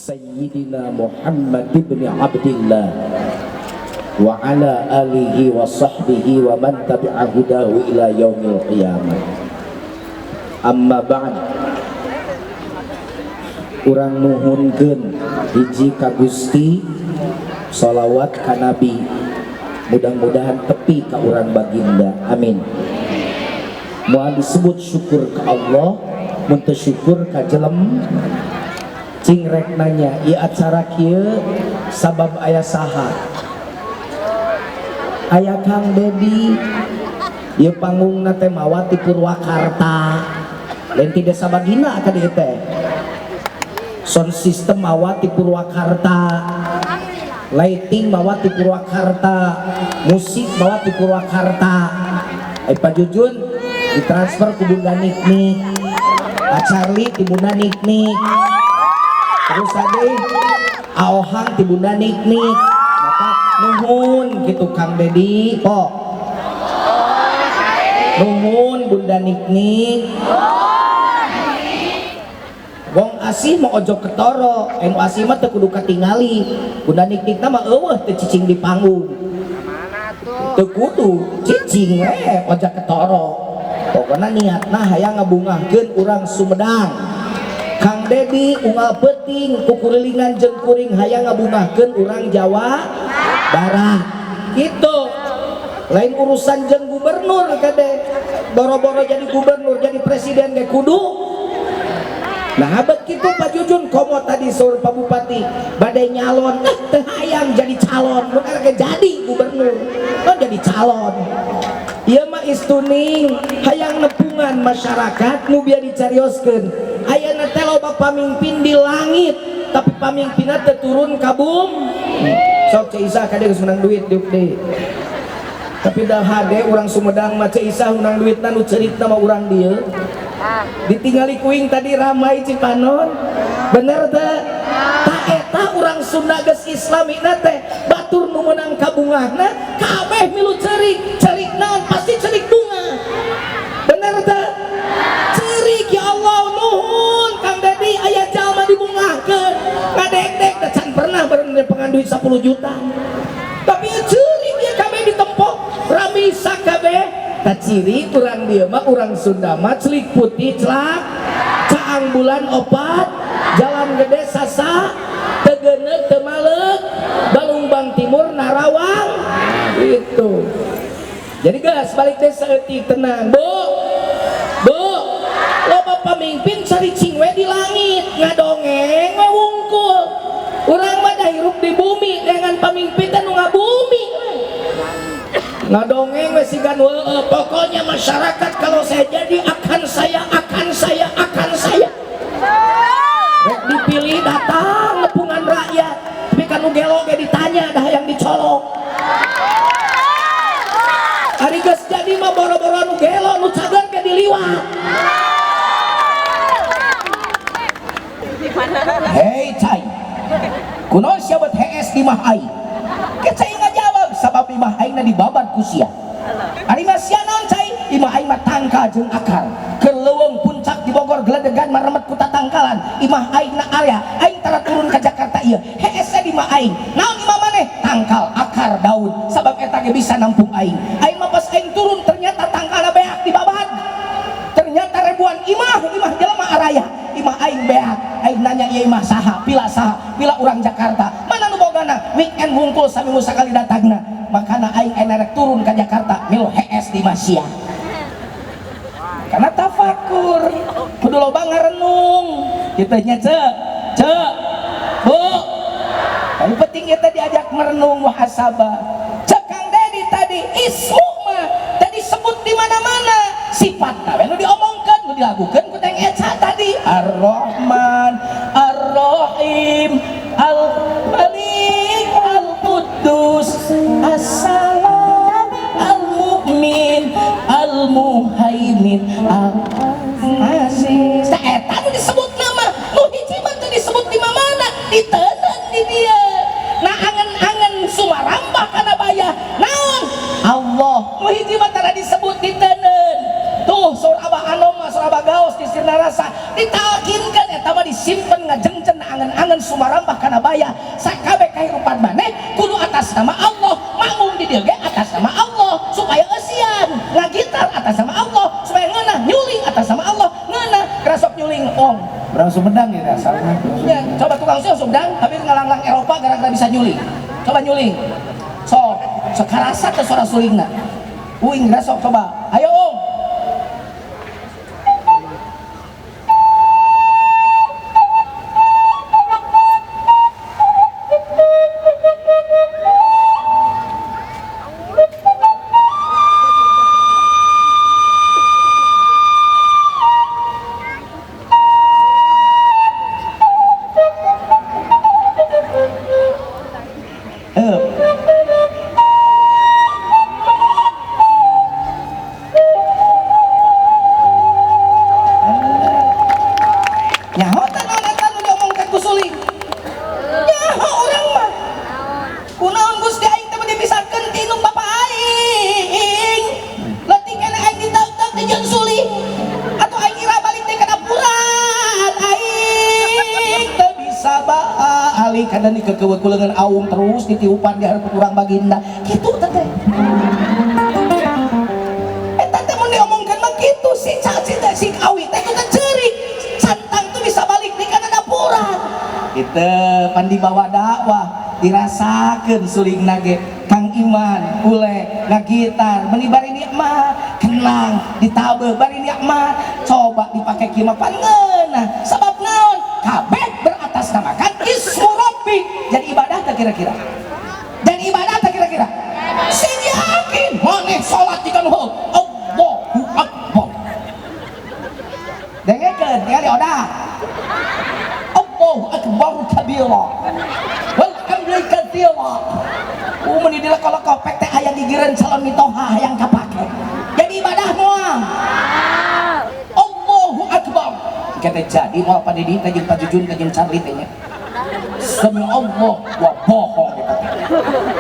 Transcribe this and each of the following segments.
Sayyidina Muhammad ibn Abdillah wa ala alihi wa sahbihi wa man tabi'a hudahu ila yaumil qiyamah. Amma ba'd, urang nuhunkeun hiji ka Gusti sholawat ka Nabi, mudah-mudahan tepi ka urang baginda, amin. Moal disebut syukur ka Allah, mun teu syukur ka jelem cing rek nanya ieu acara kieu sabab aya saha. Aya Kang Dedi, ieu panggungna teh mawa ti Purwakarta, lain ti Desa Bagina ka dieu teh. Sound system mawa ti Purwakarta, lighting mawa ti Purwakarta, musik mawa ti Purwakarta. Pak Jujun ditransfer ku Bunda Niknik, Pak Charlie ti Bunda Niknik, terus tadi Aohang ti Bunda Niknik. Maka nuhun gitu Kang Dedi, po nuhun Bunda Niknik. Wong asih mau ojo ketoro, anu asih mah teu kudu katingali. Bunda Niknik mah eueuh teu cicing di panggung, teu kudu cicing we ojo ketoro. Pokona niatna hayang ngabungahkeun urang Sumedang. Kang Dedi unggal peuting kukurilingan jeung kuring hayang ngabungahkeun urang Jawa Barat gitu. Lain urusan jeung gubernur kade, boro-boro jadi gubernur jadi presiden ge kudu. Nah abet kitu Pak Jujun komo tadi sur Pak Bupati badai nyalon, teu hayang jadi calon, bener ge jadi gubernur kan jadi calon. Ieu mah istuning hayang nepungan masyarakat nu biar dicarioskeun. Ayeuna teh loba pamimpin di langit tapi pamimpinna teu turun ka bumi. Sok Cek Isa kade geus menang duit diuk deui. Tapi dah hade urang Sumedang mah Cek Isa menang duitna nu ceuritna mah urang dieu. Ditinggali kuing tadi ramai Cipanon. Bener teh? Ta eta urang Sunda geus islamina teh batur nu meunang kabungahna kabeh milu ceurik. Ceurik naon? Pasti ceurik bunga. Bener teh? Ceurik ya Allah nuhun Kang Dedi aya jalma dibungahkeun. Ngadek-dek teh can pernah berenang duit 10 juta. Tapi ceurik ya kabeh ditempo rami sakabeh. Ciri urang dia mah urang Sunda mah celik putih celak caang bulan opat jalan gede sasa tegeuneuh teu maleuk Balumbang Timur Narawang itu. Jadi guys balik deh saeutik tenang bu loba pamimpin cari cingwe di langit ngadongeng we wungkul. Urang mah da hirup di bumi dengan pamimpin teh nu ngabumi ngadongeng we sigan pokoknya masyarakat kalau saya jadi akan saya rek dipilih datang nepungan rakyat tapi kan nu gelo ge ditanya dah yang dicolok. Ari geus jadi mah boro-boro nu gelo nu cager ge diliwat. Hei cai kunaon sia bet HS di mah ai ke cai ngajawab sabab imah aing dibabat ku sia. Ari mah sia naon cai? Imah aing mah tangka jeung akar. Keur leuweung puncak di Bogor geledegan maremet ku tatangkalan. Imah aing na area aing tara turun ka Jakarta ieu. Heese di imah aing. Naon imah maneh? Tangkal, akar, daun. Sabab eta ge bisa nampung aing. Aing mah pas aing turun ternyata tangkalna beak dibabat. Ternyata ribuan imah jelema araya. Imah aing beak. Aing nanya ieu imah saha? Pila urang Jakarta. Mana nu bogana? Weekend ngumpul saminggu sakali datangna. Makana aing rek turun ke Jakarta milu HS di Masia. Karena tafakur kudu loba ngarenung kitu nya cek bu tapi penting kita diajak merenung muhasabah. Cek Kang Dedi tadi ismu mah tadi sebut di mana-mana sifatna we nu diomongkeun nu dilagukeun ku teng eca tadi Ar-Rahman Ar-Rahim Al-Malik Al-Quddus As-Salam Al-Mu'min Al-Muhaimin Al-Aziz. Tah eta nu disebut nama nu hiji mah teu disebut di mana diteuneun di dieu. Nah angen-angen sumarambah kana bayah naon Allah nu hiji mah tara disebut diteuneun. Tuh sur Abah Anom mah sur Abah Gaos di Sirna Rasa ditalkinkeun eta mah disimpen ngajengcen angen-angen ngan sumarambah kana baya sakabeh kahirupan maneh kudu atas nama Allah, manggung di dieu ge atas nama Allah supaya eusian, ngagitar atas nama Allah supaya ngeunah, nyuling atas nama Allah, ngeunah kerasok nyuling ong Berang Sumedang ya asalnya. ya, coba tukang Sumedang tapi ngalanglang Eropa gara-gara bisa nyuling, coba nyuling sok sekarasa teh suara sulingna uing kerasok coba ayo ong kadang dikekewe-kulengan aung terus ditiupan di hareup kurang baginda kitu teh eta teh mun diomongkeun mah kitu si awi teh kudu ceurik santang tuh bisa balik di kana dapuran kitu pan dibawa dakwah dirasakeun sulingna ge Kang Iman ule ngagitar meuni bari nikmat kenang ditabeuh bari nikmat coba dipake kieu mah pan ngeunah sabab naon kabeh beratasnamakan ismu Rabbi. Jadi ibadah tak kira-kira? Dan ibadah tak kira-kira? Sing yakin maneh salat di kana Allahu Akbar. Dengekeun tinggali odah. Allahu Akbar kabira. Walhamdulillah katsira. Mun di kalau kopek teh aya digireun calon mitoha hayang kapake. Jadi ibadah moal. Allahu Akbar. Kita jadi mau pada di tajin pajujun tajin Charlie teh nya. Semi Allah wa bohong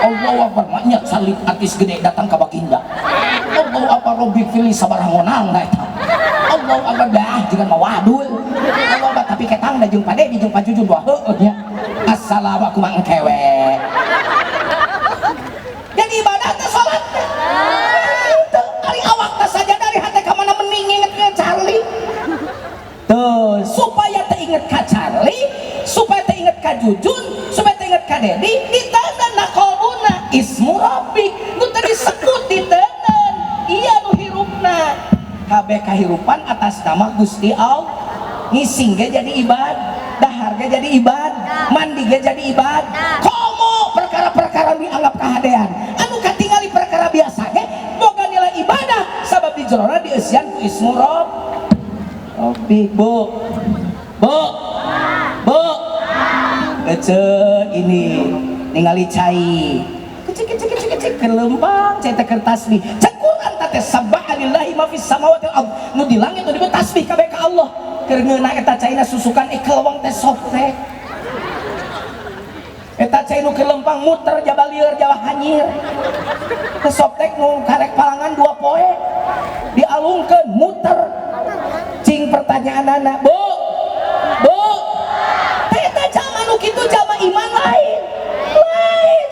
Allah Akbar maknya salib artis gede datang ke baginda Allah Akbar Robbi Fili sabarangonang da eta Allah Akbar dah jangan mawadul Allah Akbar tapi ketang da jeung pade di jeung pajujun wah heueuh nya assalamualaikum mang kewe yang ibadah teh salat dari awak teh saja dari hati ka mana mending inget Charlie tuh supaya teh inget ka Charlie supaya teh inget ka Jujun supaya teh inget ka Dedi ditanda na qalbuna ismu Rabbi nu teh disebut diteuneun iya nu hirupna kabeh kahirupan atas nama Gusti Allah ngising ge jadi ibad dahar ge jadi ibad mandi ge jadi ibad komo perkara-perkara dianggap kahadean anu katingali perkara biasa ge boga nilai ibadah sabab di jerona dieusian ku ismu Rabbi bu kecek ini ningali cai kecik kelempang cai teh tasbih cakuran teh subhanallahi ma fis samawati wal ard nu di langit nu di tasbih kabeh ka Allah keur ngeunah eta caina susukan kelewang teh softtek eta cai nu kelempang muter jaba lieur jaba hanyir teh softtek nu karek palangan 2 poe dialungkeun muter cing pertanyaanana bu eta jama nu kitu jama iman lain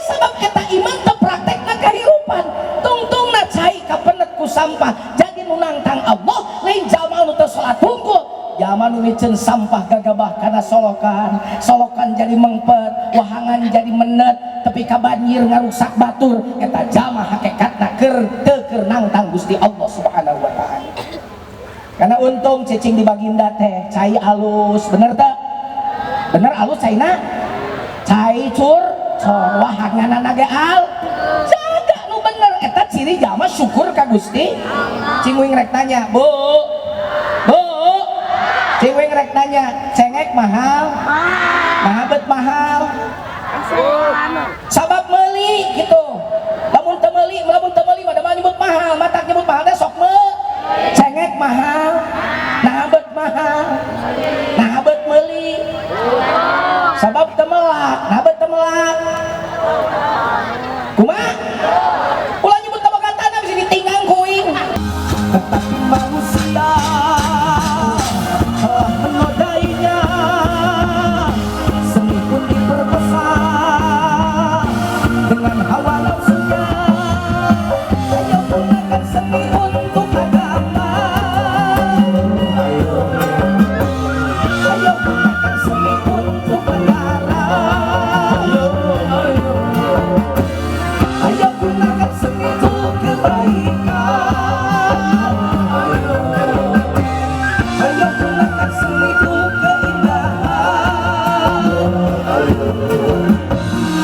sebab eta iman teu praktekna kahirupan tungtungna cai kapenet ku sampah jadi nu nantang Allah lain jama nu teu salat hungkul jama nu miceun sampah gagabah kana solokan jadi mengpet wahangan jadi menet tepi ka banjir ngarusak batur eta jama hakikatna keur teu keur nantang Gusti Allah Subhanahu wa taala karena untung cicing di baginda teh cai alus bener teh bener alus caina cai cur wahanganana ge al jaga nu bener eta ciri jama syukur ka Gusti cingwing rek tanya bu cingwing rek tanya cengek mahal mahabet mahal sabab meuli gitu lamun teu meuli mah nyebut mahal matak nyebut mahal teh sok cengek mahal nahabet mahal nahabet meuli sabab temelak nahabet temelak kumaha ulah nyebut tabakatana bisa ditinggang kuing tetapi manusia telah menodainya seni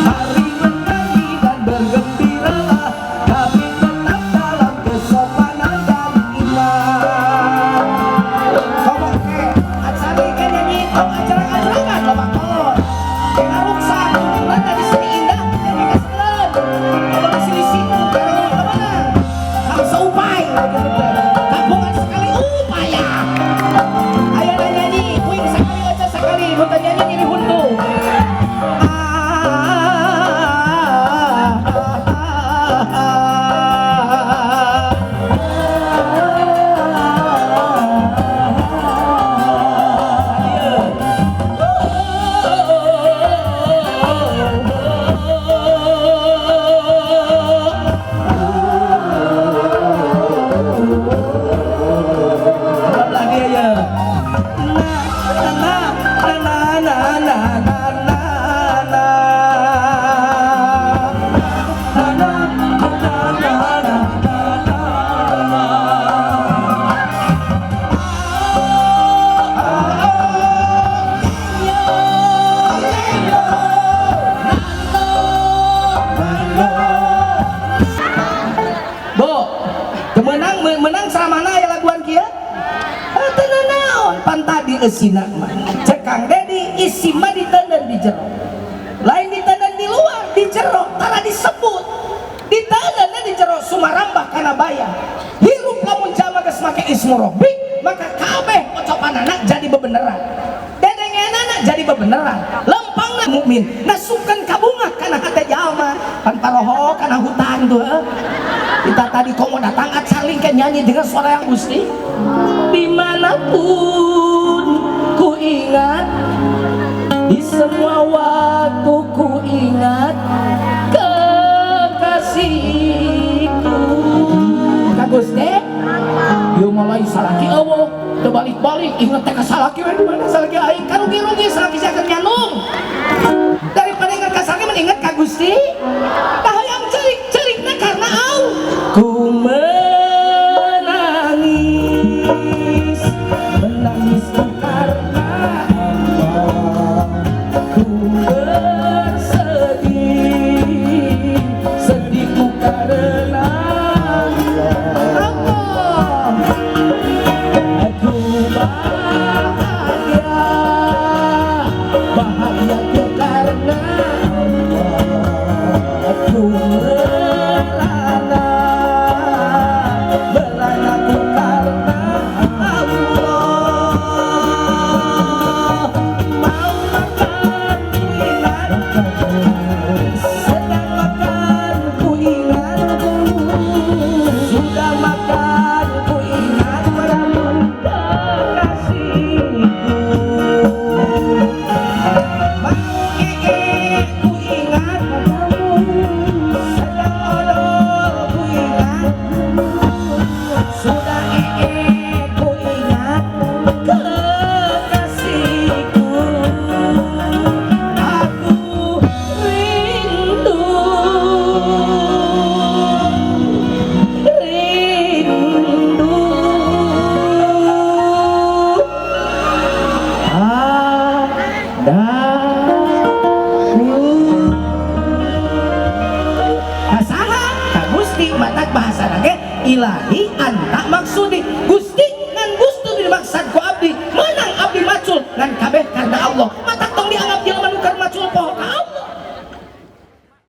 Mari menyanyi dan bergembiralah, kami tetap dalam kesopanan dan iman. Ngomong ke acara ikan nyanyi itu acara-acara kan lo bakal ngaruksa kumpulan dari sini indah dari keselan kalau di sini situ dari kemana kalau seupai kampungan sekali upaya ayo nyanyi kuing sekali aja sekali bukan nyanyi ngiri hundu. menang seramana ya laguan kia tenanaon pantadi esina mah cekang dedi isi mah ditenden di jero lain ditenden di luar di jero tara disebut ditenden di jero sumarambah kana bayang hirup lamun jama geus make ismu robbi maka kabeh ocopanana jadi bebeneran dedengenana jadi bebeneran lempangna mukmin nasukeun kabungah kana hate jalma pan paroho kana hutan tuh kita tadi kok mau datang acaling kan nyanyi dengan suara yang gusti dimanapun ku ingat di semua waktu ku ingat kekasihku Kak Gusti yuk mulai salaki awo terbalik-balik ingat teka salaki mana salaki aing kan rugi-rugi salaki saya akan nyanung daripada ingat Kak Salaki mengingat Kak Gusti dah yang cerik-ceriknya karena au ku menangis karena ku bersedih sedihku karena aku bahagiaku karena aku beranaku karena Allah mau makan ku ingat sedang makan ku ingat sudah makan ku ingat namun kekasihku mau ku ingat sedang odol ku ingat sudah ku ingat kekasihku aku rindu padamu kasaha Kak Gusti matak bahasa lagi ilahi